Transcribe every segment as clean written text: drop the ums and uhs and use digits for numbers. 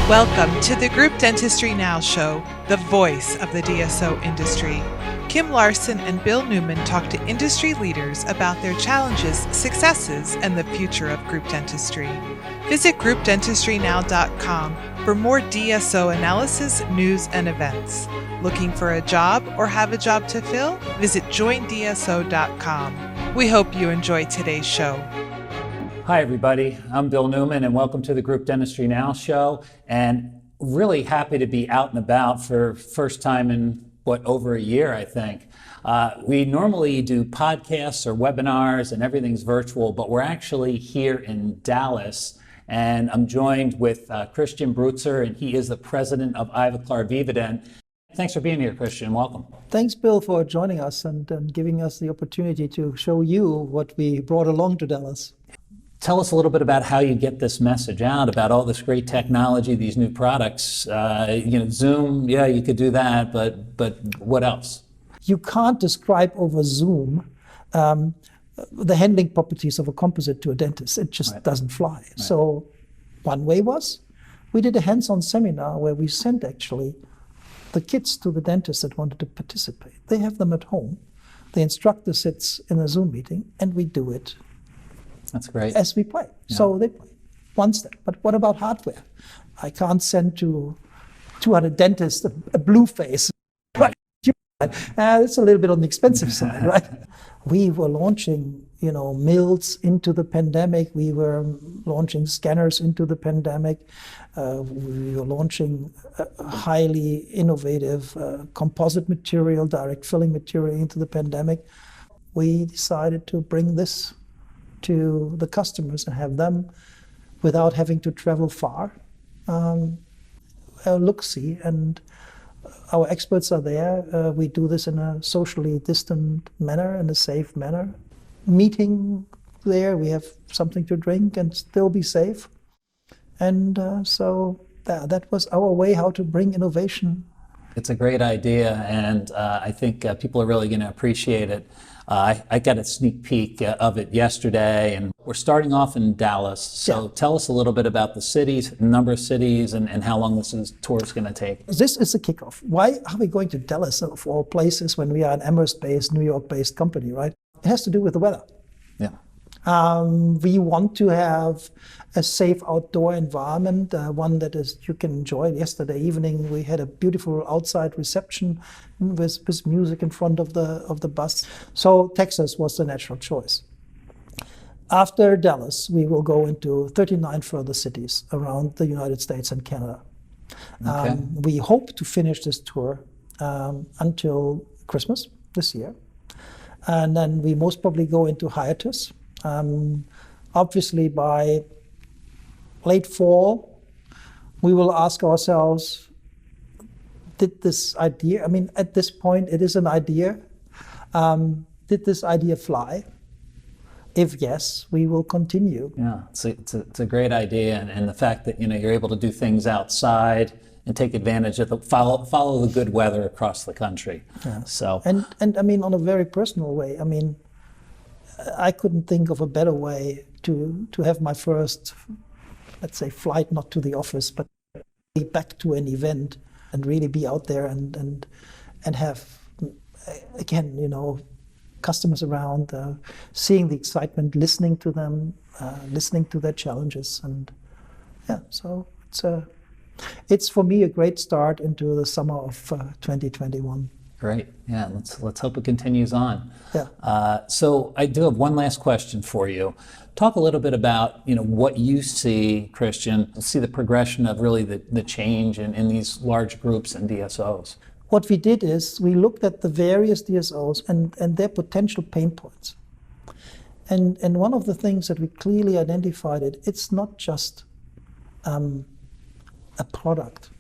Welcome to the Group Dentistry Now Show, the voice of the DSO industry. Kim Larson and Bill Neumann talk to industry leaders about their challenges, successes, and the future of group dentistry. Visit groupdentistrynow.com for more DSO analysis, news, and events. Looking for a job or have a job to fill? Visit joindso.com. We hope you enjoy today's show. Hi everybody, I'm Bill Neumann and welcome to the Group Dentistry Now Show, and really happy to be out and about for first time in over a year, I think. We normally do podcasts or webinars and everything's virtual, but we're actually here in Dallas, and I'm joined with Christian Brutzer, and he is the president of Ivoclar Vivadent. Thanks for being here, Christian. Welcome. Thanks, Bill, for joining us and giving us the opportunity to show you what we brought along to Dallas. Tell us a little bit about how you get this message out about all this great technology, these new products. Zoom, yeah, you could do that, but what else? You can't describe over Zoom the handling properties of a composite to a dentist. It just doesn't fly. Right. So one way was, we did a hands-on seminar where we sent actually the kids to the dentist that wanted to participate. They have them at home. The instructor sits in a Zoom meeting, and we do it. That's great. As we play. Yeah. So they play one step. But what about hardware? I can't send to 200 dentists a blue face. Right. It's a little bit on the expensive side, right? We were launching, mills into the pandemic. We were launching scanners into the pandemic. We were launching a highly innovative composite material, direct filling material into the pandemic. We decided to bring this to the customers and have them, without having to travel far, look-see. And our experts are there. We do this in a socially distant manner, in a safe manner. Meeting there, we have something to drink and still be safe. And so that was our way how to bring innovation. It's a great idea, and I think people are really going to appreciate it. I got a sneak peek of it yesterday, and we're starting off in Dallas. So Tell us a little bit about the cities, number of cities, and how long this tour is going to take. This is a kickoff. Why are we going to Dallas of all places when we are an Amherst-based, New York-based company, right? It has to do with the weather. Yeah. We want to have a safe outdoor environment, one that you can enjoy. Yesterday evening we had a beautiful outside reception with music in front of the bus. So Texas was the natural choice. After Dallas, we will go into 39 further cities around the United States and Canada. Okay. We hope to finish this tour until Christmas this year. And then we most probably go into hiatus. Obviously, by late fall, we will ask ourselves, did this idea, at this point, it is an idea. Did this idea fly? If yes, we will continue. Yeah, it's a great idea. And the fact that, you're able to do things outside and take advantage of follow the good weather across the country. Yeah. So. And on a very personal way, I couldn't think of a better way to have my first, let's say, flight, not to the office, but be back to an event and really be out there and have, again, customers around, seeing the excitement, listening to them, listening to their challenges. And so it's for me a great start into the summer of 2021. Great. Yeah, let's hope it continues on. Yeah. So I do have one last question for you. Talk a little bit about what you see, Christian, see the progression of really the change in these large groups and DSOs. What we did is we looked at the various DSOs and their potential pain points. And one of the things that we clearly identified, it's not just a product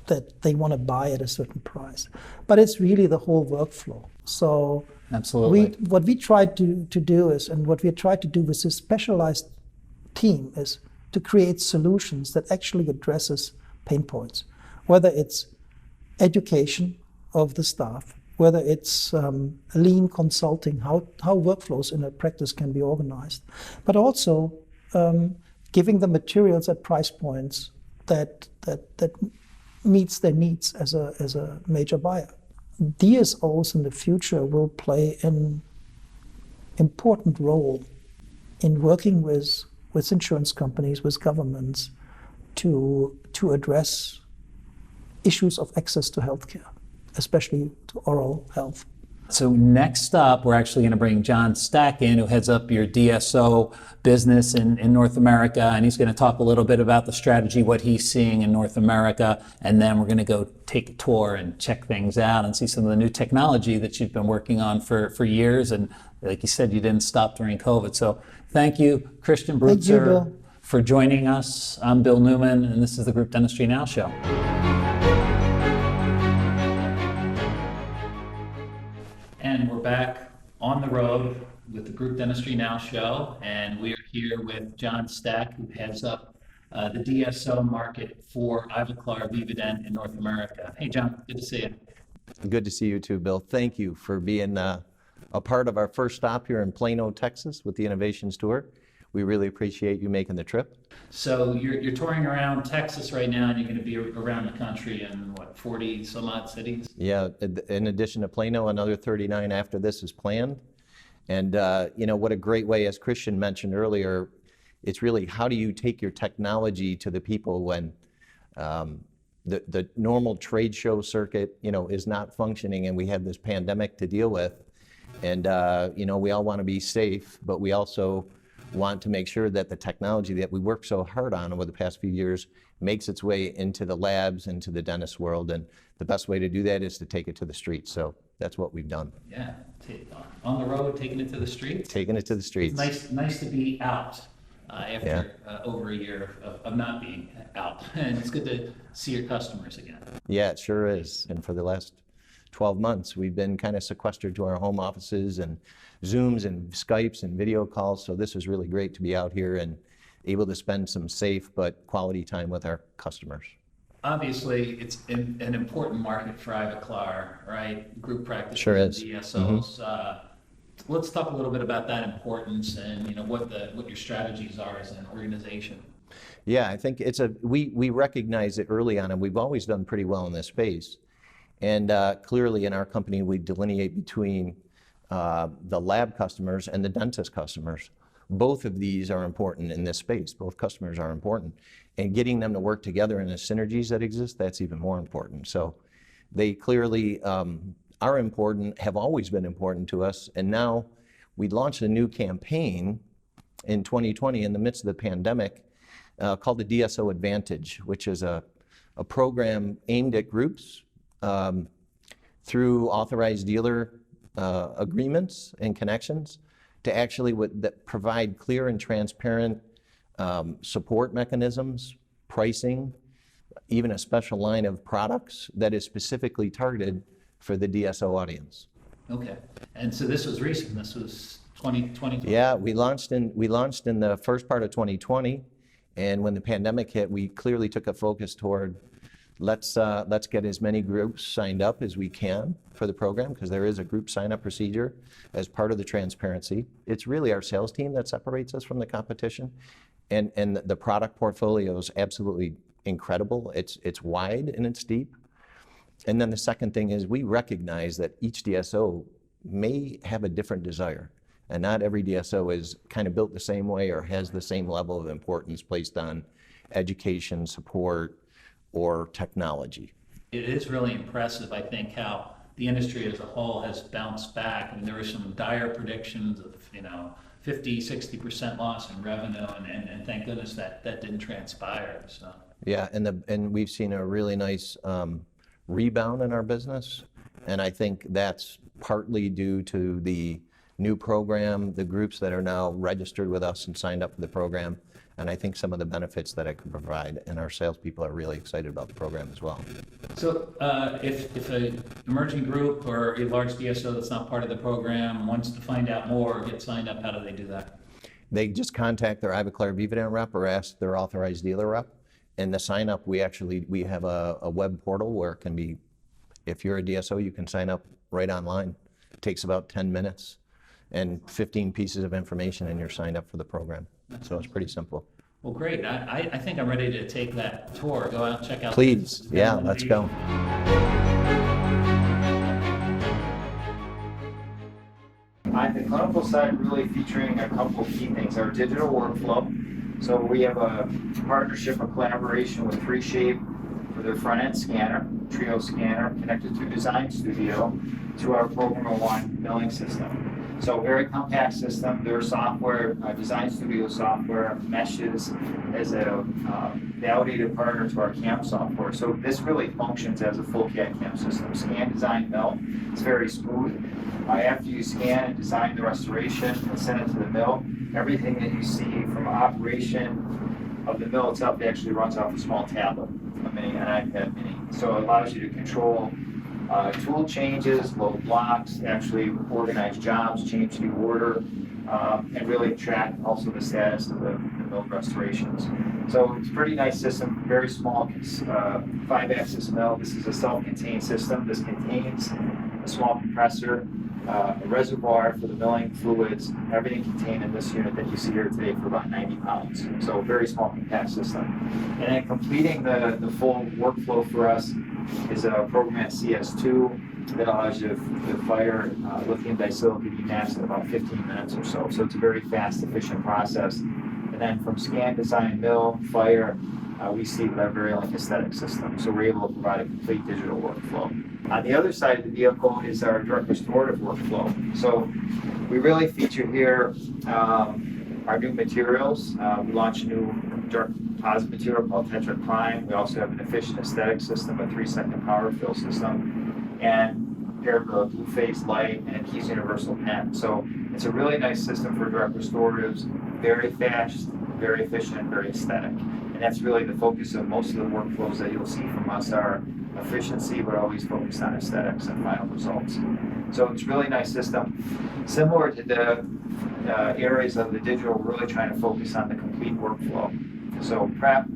that they want to buy at a certain price, but it's really the whole workflow. So absolutely, what we tried to do is, and what we tried to do with this specialized team is to create solutions that actually addresses pain points, whether it's education of the staff, whether it's lean consulting, how workflows in a practice can be organized, but also giving the materials at price points that meets their needs as a major buyer. DSOs in the future will play an important role in working with insurance companies, with governments, to address issues of access to healthcare, especially to oral health. So next up, we're actually going to bring John Stack in, who heads up your DSO business in North America, and he's going to talk a little bit about the strategy, what he's seeing in North America, and then we're going to go take a tour and check things out and see some of the new technology that you've been working on for years, and like you said, you didn't stop during COVID. So thank you, Christian Brutzer, for joining us. I'm Bill Neumann, and this is the Group Dentistry Now Show. And we're back on the road with the Group Dentistry Now Show, and we are here with John Stack, who heads up the DSO market for Ivoclar Vivadent in North America. Hey, John, good to see you. Good to see you too, Bill. Thank you for being a part of our first stop here in Plano, Texas with the Innovations Tour. We really appreciate you making the trip. So you're touring around Texas right now, and you're going to be around the country in, 40 some odd cities? Yeah, in addition to Plano, another 39 after this is planned. And what a great way, as Christian mentioned earlier, it's really how do you take your technology to the people when the normal trade show circuit, is not functioning, and we have this pandemic to deal with. And, we all want to be safe, but we also want to make sure that the technology that we worked so hard on over the past few years makes its way into the labs, into the dentist world. And the best way to do that is to take it to the streets. So that's what we've done. Yeah, on the road, taking it to the streets? Taking it to the streets. It's nice to be out after over a year of not being out. And it's good to see your customers again. Yeah, it sure is. And for the last 12 months, we've been kind of sequestered to our home offices and Zooms and Skypes and video calls. So this is really great to be out here and able to spend some safe but quality time with our customers. Obviously, it's an important market for Ivoclar, right? Group practice, sure is. DSOs. Mm-hmm. Let's talk a little bit about that importance and what your strategies are as an organization. Yeah, I think we recognize it early on, and we've always done pretty well in this space. And clearly in our company, we delineate between the lab customers and the dentist customers. Both of these are important in this space. Both customers are important. And getting them to work together in the synergies that exist, that's even more important. So they clearly are important, have always been important to us. And now we launched a new campaign in 2020 in the midst of the pandemic called the DSO Advantage, which is a program aimed at groups through authorized dealer agreements and connections to actually that provide clear and transparent support mechanisms, pricing, even a special line of products that is specifically targeted for the DSO audience. Okay, and so this was recent. This was 2020. Yeah, we launched in the first part of 2020, and when the pandemic hit, we clearly took a focus toward let's get as many groups signed up as we can for the program, because there is a group sign-up procedure as part of the transparency. It's really our sales team that separates us from the competition, and the product portfolio is absolutely incredible. It's wide and it's deep. And then the second thing is we recognize that each DSO may have a different desire, and not every DSO is kind of built the same way or has the same level of importance placed on education, support, or technology. It is really impressive, I think, how the industry as a whole has bounced back. I mean, there were some dire predictions of 50, 60% loss in revenue, and thank goodness that didn't transpire. So. Yeah, and we've seen a really nice rebound in our business, and I think that's partly due to the new program, the groups that are now registered with us and signed up for the program, and I think some of the benefits that it can provide, and our salespeople are really excited about the program as well. So if an emerging group or a large DSO that's not part of the program wants to find out more or get signed up, how do they do that? They just contact their Ivoclar Vivadent rep or ask their authorized dealer rep. And the sign up, we have a web portal where it can be, if you're a DSO, you can sign up right online. It takes about 10 minutes and 15 pieces of information, and you're signed up for the program. So it's pretty simple. Well, great. I think I'm ready to take that tour. Go out and check out. Please, this yeah, let's go. On the clinical side, really featuring a couple of key things. Our digital workflow. So we have a partnership, a collaboration with 3Shape for their front-end scanner, Trio scanner, connected through Design Studio to our Program One billing system. So very compact system. Their software, Design Studio software, meshes as a validated partner to our CAM software. So this really functions as a full CAD/CAM system. Scan, design, mill. It's very smooth. After you scan and design the restoration and send it to the mill, everything that you see from operation of the mill itself actually runs off a small tablet, an iPad mini. So it allows you to control tool changes, load blocks, actually organize jobs, change the order, and really track also the status of the mill restorations. So it's a pretty nice system, very small, 5-axis mill. This is a self-contained system. This contains a small compressor, a reservoir for the milling fluids, everything contained in this unit that you see here today for about 90 pounds. So a very small compact system. And then completing the full workflow for us is a program at CS2 that allows you to fire lithium disilicate mass in about 15 minutes or so. So it's a very fast, efficient process. And then from scan, design, mill, fire, we see that very like aesthetic system. So we're able to provide a complete digital workflow. On the other side of the vehicle is our direct restorative workflow. So we really feature here our new materials. We launched a new direct composite material called Tetra Prime. We also have an efficient aesthetic system, a 3-second power fill system, and paired with a blue phase light and Keys Universal pen. So it's a really nice system for direct restoratives, very fast, very efficient, very aesthetic. And that's really the focus of most of the workflows that you'll see from us are efficiency, but always focused on aesthetics and final results. So it's a really nice system. Similar to the areas of the digital, we're really trying to focus on the complete workflow. So prep,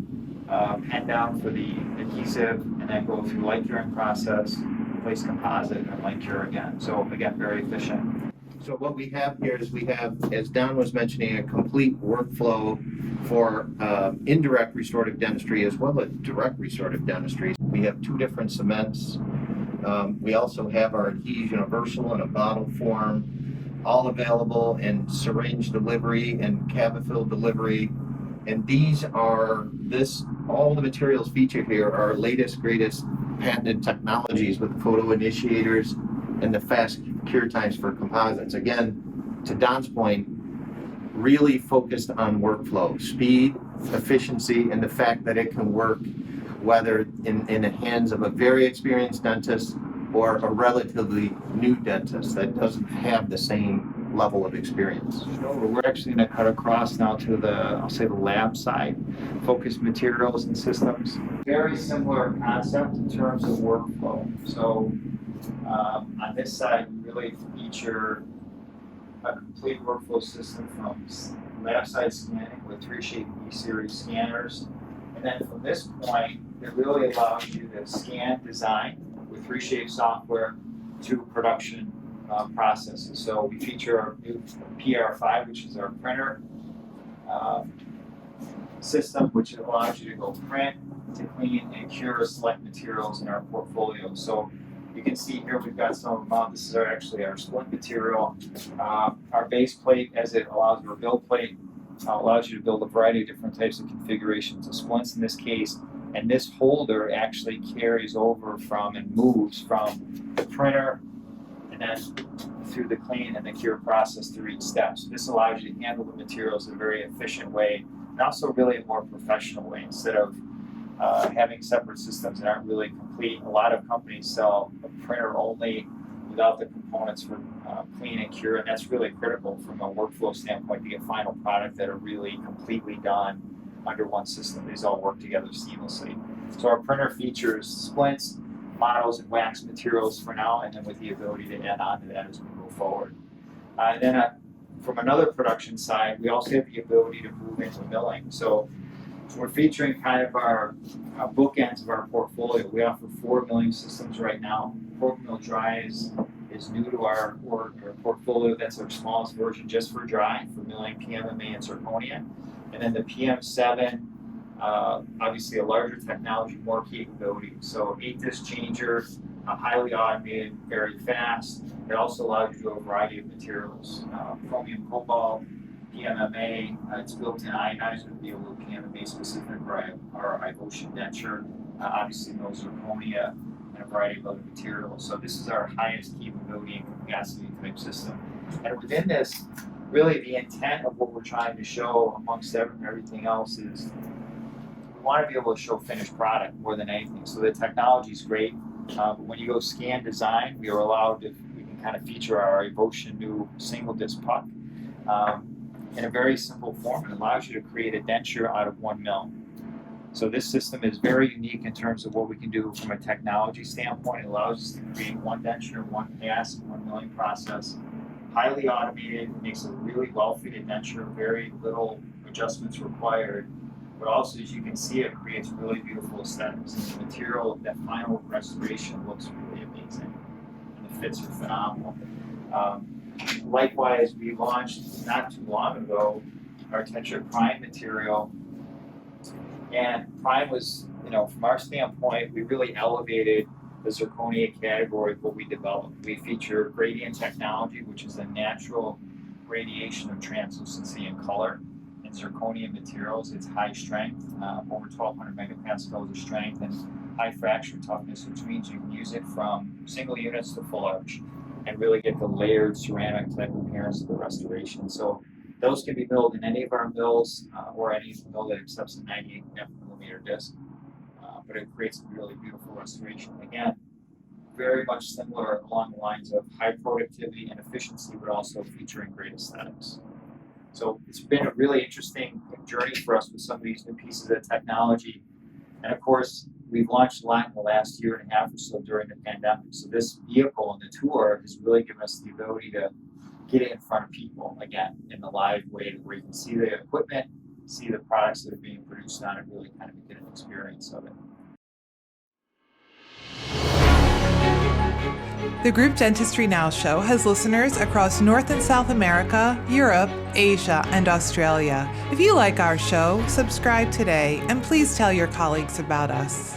pen down for the adhesive, and then go through light curing process, place composite, and light cure again. So again, very efficient. So what we have here is we have, as Don was mentioning, a complete workflow for indirect restorative dentistry as well as direct restorative dentistry. We have 2 different cements. We also have our Keys Universal in a bottle form, all available in syringe delivery and cavity delivery. And these are all the materials featured here are our latest, greatest patented technologies with photo initiators and the fast cure times for composites. Again, to Don's point, really focused on workflow, speed, efficiency, and the fact that it can work whether in the hands of a very experienced dentist or a relatively new dentist that doesn't have the same level of experience. We're actually going to cut across now to I'll say the lab side, focused materials and systems. Very similar concept in terms of workflow. So on this side, we really feature a complete workflow system from lab side scanning with 3Shape E-Series scanners. And then from this point, it really allows you to scan design with 3Shape software to production processes. So we feature our new PR5, which is our printer system, which allows you to go print, to clean, and cure select materials in our portfolio. So you can see here we've got some of this is actually our splint material. Our base plate, as it allows for a build plate, allows you to build a variety of different types of configurations of splints in this case. And this holder actually carries over from and moves from the printer and then through the clean and the cure process through each step. So this allows you to handle the materials in a very efficient way and also really a more professional way instead of having separate systems that aren't really complete. A lot of companies sell a printer only without the components for clean and cure, and that's really critical from a workflow standpoint to get final product that are really completely done under one system. These all work together seamlessly. So our printer features splints, models, and wax materials for now, and then with the ability to add on to that as we move forward. And then from another production side, we also have the ability to move into milling. So we're featuring kind of our bookends of our portfolio. We offer 4 milling systems right now. Pork mill dry is is new to our portfolio. That's our smallest version just for dry, for milling PMMA and zirconia. And then the PM7, obviously a larger technology, more capability. So 8-disc changer, highly automated, very fast. It also allows you to do a variety of materials, chromium cobalt, PMMA. It's built in ionizer to be able to PMMA specific for our Ivoclar denture. Obviously, no zirconia and a variety of other materials. So this is our highest capability and capacity type system. And within this, really the intent of what we're trying to show amongst everything else is we want to be able to show finished product more than anything. So the technology is great. But when you go scan design, we are allowed to, we can kind of feature our Ivoclar new single disc puck in a very simple form. It allows you to create a denture out of 1 mil. So this system is very unique in terms of what we can do from a technology standpoint. It allows us to create 1 denture, 1 pass, 1 milling process. Highly automated, makes a really well-fitted denture, very little adjustments required. But also, as you can see, it creates really beautiful aesthetics. And the material, that final restoration looks really amazing. And the fits are phenomenal. Likewise, we launched not too long ago our Tetra Prime material. And Prime was, from our standpoint, we really elevated the zirconia category of what we developed. We feature gradient technology, which is a natural gradation of translucency and color in zirconia materials. It's high strength, over 1200 megapascals of strength, and high fracture toughness, which means you can use it from single units to full arch and really get the layered ceramic type appearance of the restoration. So those can be milled in any of our mills or any mill that accepts a 98.5 millimeter disc. But it creates a really beautiful restoration. Again, very much similar along the lines of high productivity and efficiency, but also featuring great aesthetics. So it's been a really interesting journey for us with some of these new pieces of technology. And of course, we've launched a lot in the last year and a half or so during the pandemic. So this vehicle and the tour has really given us the ability to get it in front of people again in a live way where you can see the equipment, see the products that are being produced on it, really kind of get an experience of it. The Group Dentistry Now Show has listeners across North and South America, Europe, Asia, and Australia. If you like our show, subscribe today and please tell your colleagues about us.